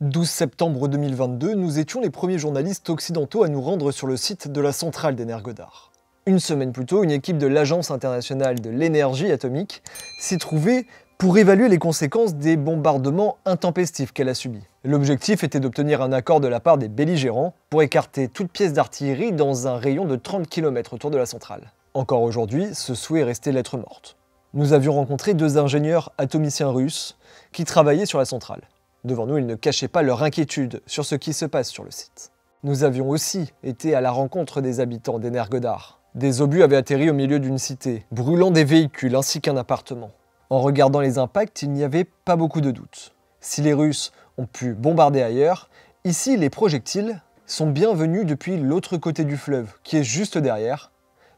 12 septembre 2022, nous étions les premiers journalistes occidentaux à nous rendre sur le site de la centrale d'Energodar. Une semaine plus tôt, une équipe de l'Agence internationale de l'énergie atomique s'y trouvait pour évaluer les conséquences des bombardements intempestifs qu'elle a subis. L'objectif était d'obtenir un accord de la part des belligérants pour écarter toute pièce d'artillerie dans un rayon de 30 km autour de la centrale. Encore aujourd'hui, ce souhait est resté lettre morte. Nous avions rencontré deux ingénieurs atomiciens russes qui travaillaient sur la centrale. Devant nous, ils ne cachaient pas leur inquiétude sur ce qui se passe sur le site. Nous avions aussi été à la rencontre des habitants d'Energodar. Des obus avaient atterri au milieu d'une cité, brûlant des véhicules ainsi qu'un appartement. En regardant les impacts, il n'y avait pas beaucoup de doutes. Si les Russes ont pu bombarder ailleurs, ici les projectiles sont bien venus depuis l'autre côté du fleuve, qui est juste derrière,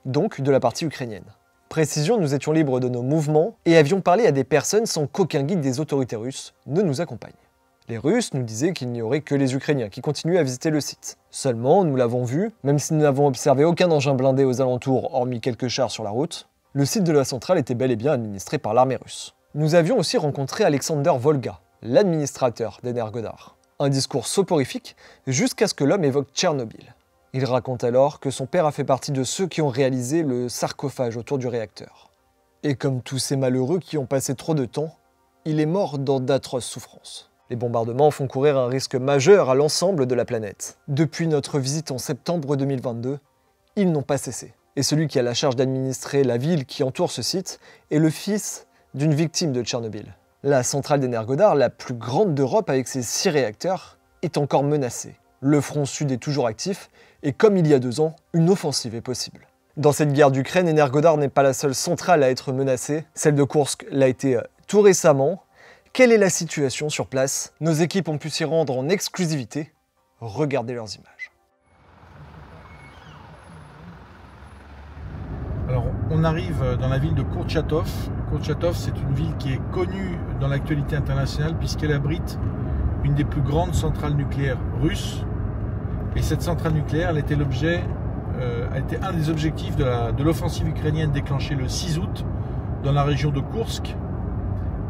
donc de la partie ukrainienne. Précision, nous étions libres de nos mouvements et avions parlé à des personnes sans qu'aucun guide des autorités russes ne nous accompagne. Les Russes nous disaient qu'il n'y aurait que les Ukrainiens qui continuaient à visiter le site. Seulement, nous l'avons vu, même si nous n'avons observé aucun engin blindé aux alentours, hormis quelques chars sur la route, le site de la centrale était bel et bien administré par l'armée russe. Nous avions aussi rencontré Alexander Volga, l'administrateur d'Energodar. Un discours soporifique jusqu'à ce que l'homme évoque Tchernobyl. Il raconte alors que son père a fait partie de ceux qui ont réalisé le sarcophage autour du réacteur. Et comme tous ces malheureux qui ont passé trop de temps, il est mort dans d'atroces souffrances. Les bombardements font courir un risque majeur à l'ensemble de la planète. Depuis notre visite en septembre 2022, ils n'ont pas cessé. Et celui qui a la charge d'administrer la ville qui entoure ce site est le fils d'une victime de Tchernobyl. La centrale d'Energodar, la plus grande d'Europe avec ses 6 réacteurs, est encore menacée. Le front sud est toujours actif et comme il y a 2 ans, une offensive est possible. Dans cette guerre d'Ukraine, Energodar n'est pas la seule centrale à être menacée. Celle de Koursk l'a été tout récemment. Quelle est la situation sur place? Nos équipes ont pu s'y rendre en exclusivité. Regardez leurs images. Alors, on arrive dans la ville de Kourtchatov. Kourtchatov, c'est une ville qui est connue dans l'actualité internationale puisqu'elle abrite une des plus grandes centrales nucléaires russes. Et cette centrale nucléaire, elle était un des objectifs de l'offensive ukrainienne déclenchée le 6 août dans la région de Koursk.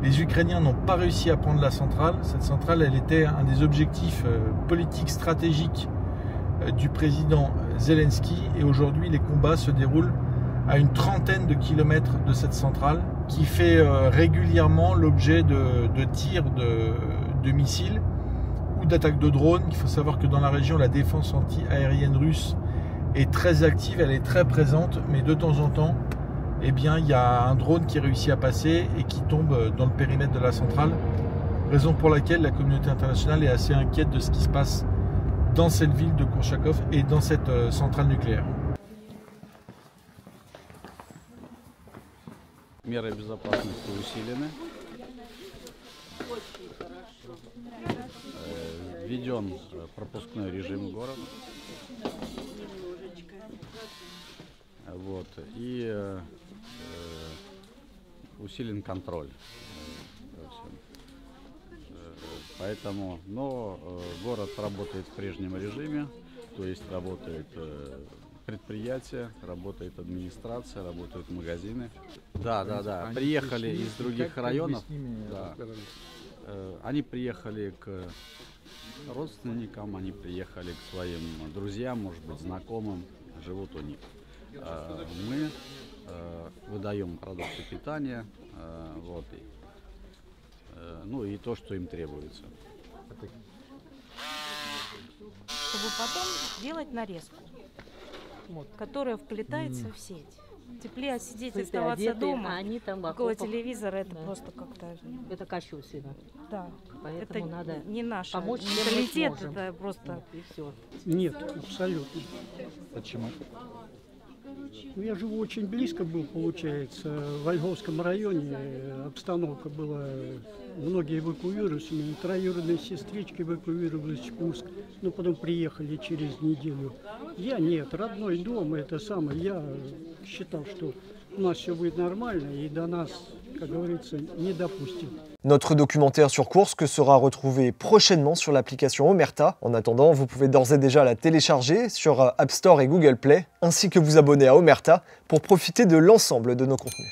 Les Ukrainiens n'ont pas réussi à prendre la centrale. Cette centrale, elle était un des objectifs politiques stratégiques du président Zelensky. Et aujourd'hui, les combats se déroulent à une trentaine de kilomètres de cette centrale qui fait régulièrement l'objet de tirs de missiles ou d'attaques de drones. Il faut savoir que dans la région, la défense anti-aérienne russe est très active, elle est très présente, mais de temps en temps, eh bien, il y a un drone qui réussit à passer et qui tombe dans le périmètre de la centrale. Raison pour laquelle la communauté internationale est assez inquiète de ce qui se passe dans cette ville de Kourtchatov et dans cette centrale nucléaire. Меры безопасности усилены. Введен пропускной режим в город. Вот. И усилен контроль. Поэтому, но город работает в прежнем режиме, то есть работает предприятия, работает администрация, работают магазины. Да. Приехали из других районов. Да. Они приехали к родственникам, они приехали к своим друзьям, может быть, знакомым, живут у них. Мы выдаем продукты питания, вот, ну и то, что им требуется. Чтобы потом сделать нарезку, которая вплетается в сеть. Теплее сидеть, оставаться дома, они там около телевизора, это просто как-то... Это кощунственно. Да, Поэтому это надо не наш помочь, менталитет, это просто... И все. Нет, абсолютно. Почему? Ну, я живу очень близко был, получается, в Львовском районе. Обстановка была, многие эвакуировались, у меня троюродные сестрички эвакуировались в Курск, но потом приехали через неделю. Я нет, родной дом, это самое, я считал, что у нас все будет нормально и до нас, как говорится, не допустим. Notre documentaire sur Koursk sera retrouvé prochainement sur l'application Omerta. En attendant, vous pouvez d'ores et déjà la télécharger sur App Store et Google Play, ainsi que vous abonner à Omerta pour profiter de l'ensemble de nos contenus.